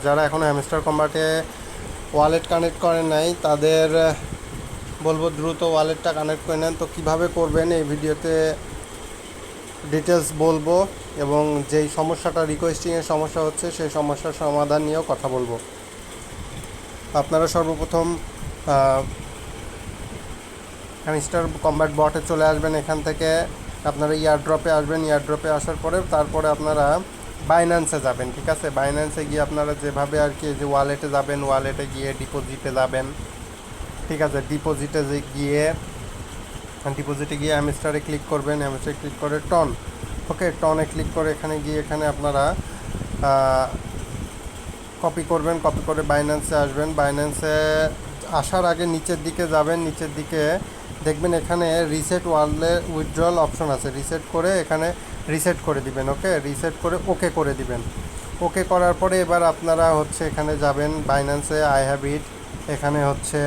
যারা এখনও hamster কম্বাটে wallet connect করেন নাই তাদের বলবো দ্রুত ওয়ালেটটা কানেক্ট করে নেন। তো কীভাবে করবেন এই ভিডিওতে ডিটেলস বলবো, এবং যেই সমস্যাটা রিকোয়েস্টিংয়ের সমস্যা হচ্ছে সেই সমস্যার সমাধান নিয়েও কথা বলবো। আপনারা সর্বপ্রথম হ্যামস্টার কম্বাট বটে চলে আসবেন। এখান থেকে আপনারা ইয়ারড্রপে আসবেন। ইয়ারড্রপে আসার পরে তারপরে আপনারা বাইন্যান্সে যাবেন। ঠিক আছে, বাইন্যান্সে গিয়ে আপনারা যেভাবে আর কি যে ওয়ালেটে যাবেন, ওয়ালেটে গিয়ে ডিপোজিটে যাবেন। ঠিক আছে, ডিপোজিটে গিয়ে হ্যামস্টারে ক্লিক করবেন। হ্যামস্টারে ক্লিক করে টন, ওকে, টনে ক্লিক করে এখানে গিয়ে এখানে আপনারা কপি করবেন। কপি করে বাইন্যান্সে আসবেন। বাইন্যান্সে আসার আগে নিচের দিকে যাবেন। নিচের দিকে দেখবেন এখানে রিসেট ওয়ালেট উইথড্রল অপশন আছে। রিসেট করে এখানে রিসেট করে দিবেন। ওকে, রিসেট করে ওকে করে দিবেন। ওকে করার পরে এবার আপনারা হচ্ছে এখানে যাবেন বাইন্যান্সে, আই হ্যাভ ইট, এখানে হচ্ছে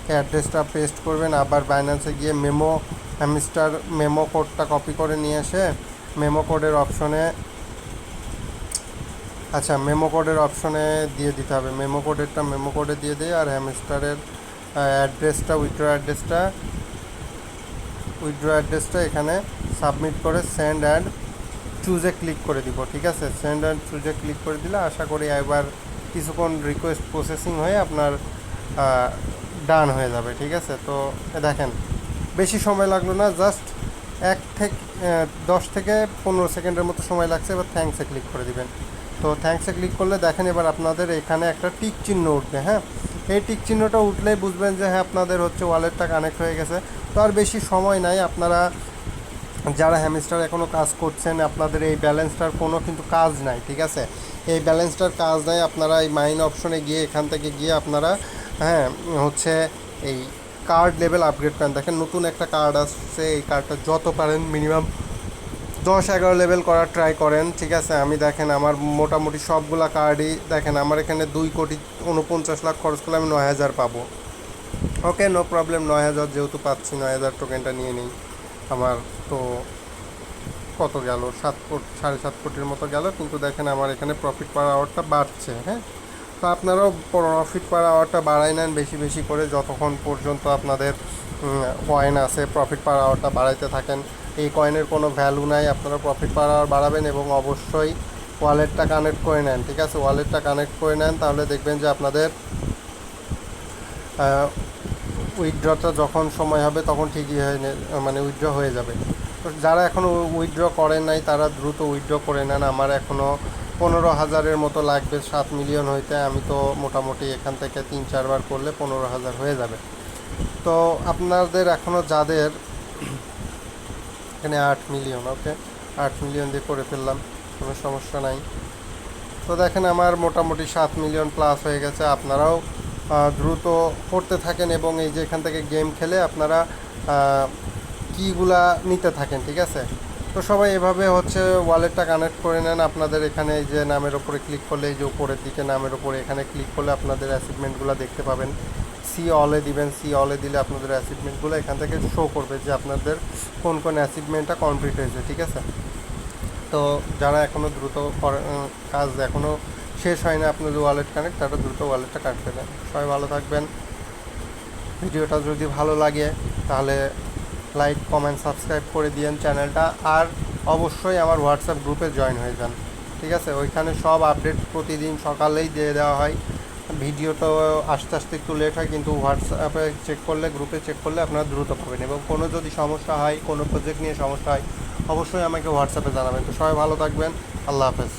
অ্যাড্রেসটা পেস্ট করবেন। আবার বাইন্যান্সে গিয়ে হ্যামস্টার মেমো কোডটা কপি করে নিয়ে এসে মেমো কোডের অপশনে মেমো কোডের অপশনে দিয়ে দিতে হবে। মেমো কোডে দিয়ে দিয়ে আর হ্যামস্টারের অ্যাড্রেসটা উইথড্র অ্যাড্রেসটা এখানে সাবমিট করে সেন্ড অ্যান্ড চুজে ক্লিক করে দিব। ঠিক আছে, সেন্ড অ্যান্ড চুজে ক্লিক করে দিলে আশা করি এবার কিছুক্ষণ রিকোয়েস্ট প্রসেসিং হয়ে আপনার ডান হয়ে যাবে। ঠিক আছে, তো দেখেন বেশি সময় লাগলো না, জাস্ট 10 থেকে 15 সেকেন্ডের মতো সময় লাগছে। এবার থ্যাঙ্কসে ক্লিক করে দিবেন। তো থ্যাঙ্কসে ক্লিক করলে দেখেন এবার আপনাদের এখানে একটা টিক চিহ্ন উঠবে। হ্যাঁ, এই টিক চিহ্নটা উঠলেই বুঝবেন যে হ্যাঁ আপনাদের হচ্ছে ওয়ালেটটা কানেক্ট হয়ে গেছে। তো আর বেশি সময় নাই। আপনারা যারা হ্যামস্টার এখনও কাজ করছেন, আপনাদের এই ব্যালেন্সটার কোনো কিন্তু কাজ নাই। ঠিক আছে, এই ব্যালেন্সটার কাজ নাই। আপনারা এই মাইন অপশনে গিয়ে এখান থেকে গিয়ে আপনারা হচ্ছে এই কার্ড লেভেল আপগ্রেড করেন। দেখেন নতুন একটা কার্ড আসছে, এই কার্ডটা যত পারেন মিনিমাম 10-11 লেভেল করার ট্রাই করেন। ঠিক আছে, আমি দেখেন আমার মোটামুটি সবগুলা কার্ডই দেখেন আমার এখানে 2,49,00,000 খরচ করলে আমি 9,000 পাবো। ওকে, নো প্রবলেম, 9,000 যেহেতু পাচ্ছি 9,000 টোকেনটা নিয়ে নিই। আমার তো কত গেল, 7.5 কোটির মতো গেল, কিন্তু দেখেন আমার এখানে প্রফিট পার আওয়ারটা বাড়ছে। হ্যাঁ, তো আপনারাও প্রফিট পার আওয়ারটা বাড়াই নেন বেশি বেশি করে, যতক্ষণ পর্যন্ত আপনাদের কয়েন আছে প্রফিট পার আওয়ারটা বাড়াইতে থাকেন। এই কয়েনের কোনো ভ্যালু নাই, আপনারা প্রফিট পার আওয়ার বাড়াবেন এবং অবশ্যই ওয়ালেটটা কানেক্ট করে নেন। ঠিক আছে, ওয়ালেটটা কানেক্ট করে নেন, তাহলে দেখবেন যে আপনাদের উইথড্রটা যখন সময় হবে তখন ঠিকই উইথড্র হয়ে যাবে। তো যারা এখনও উইথড্র করেন নাই তারা দ্রুত উইথড্র করে নেন। আমার এখনও 15,000-এর মতো লাগবে 7 মিলিয়ন হইতে। আমি তো মোটামুটি এখান থেকে 3-4 বার করলে 15,000 হয়ে যাবে। তো আপনাদের এখনও যাদের এখানে 8 মিলিয়ন, ওকে, 8 মিলিয়ন দিয়ে করে ফেললাম, কোনো সমস্যা নাই। তো দেখেন আমার মোটামুটি 7 মিলিয়ন প্লাস হয়ে গেছে। আপনারাও দ্রুত করতে থাকেন এবং এই যে এখান থেকে গেম খেলে আপনারা কিগুলা নিতে থাকেন। ঠিক আছে, তো সবাই এভাবে হচ্ছে ওয়ালেটটা কানেক্ট করে নেন। আপনাদের এখানে এই যে নামের ওপরে ক্লিক করলে, এই যে উপরের দিকে নামের ওপরে এখানে ক্লিক করলে আপনাদের অ্যাচিভমেন্টগুলো দেখতে পাবেন। সি অলে দিবেন। সি অলে দিলে আপনাদের অ্যাচিভমেন্টগুলো এখান থেকে শো করবে যে আপনাদের কোন কোন অ্যাচিভমেন্টটা কমপ্লিট হয়েছে। ঠিক আছে, তো যারা এখনও দ্রুত কাজ এখনও শেষ হয় না আপনাদের ওয়ালেট কানেক্ট, তারা দ্রুত ওয়ালেটটা কানেক্ট করে দেন। সবাই ভালো থাকবেন। ভিডিওটা যদি ভালো লাগে তাহলে লাইক, কমেন্ট, সাবস্ক্রাইব করে দিন চ্যানেলটা, আর অবশ্যই আমার হোয়াটসঅ্যাপ গ্রুপে জয়েন হয়ে যান। ঠিক আছে, ওইখানে সব আপডেট প্রতিদিন সকালেই দিয়ে দেওয়া হয়। ভিডিও তো আস্তে আস্তে একটু লেট হয়, কিন্তু হোয়াটসঅ্যাপে চেক করলে, গ্রুপে চেক করলে আপনারা দ্রুত পাবেন। এবং কোনো যদি সমস্যা হয়, কোনো প্রজেক্ট নিয়ে সমস্যা হয়, অবশ্যই আমাকে হোয়াটসঅ্যাপে জানাবেন। তো সবাই ভালো থাকবেন। আল্লাহ হাফেজ।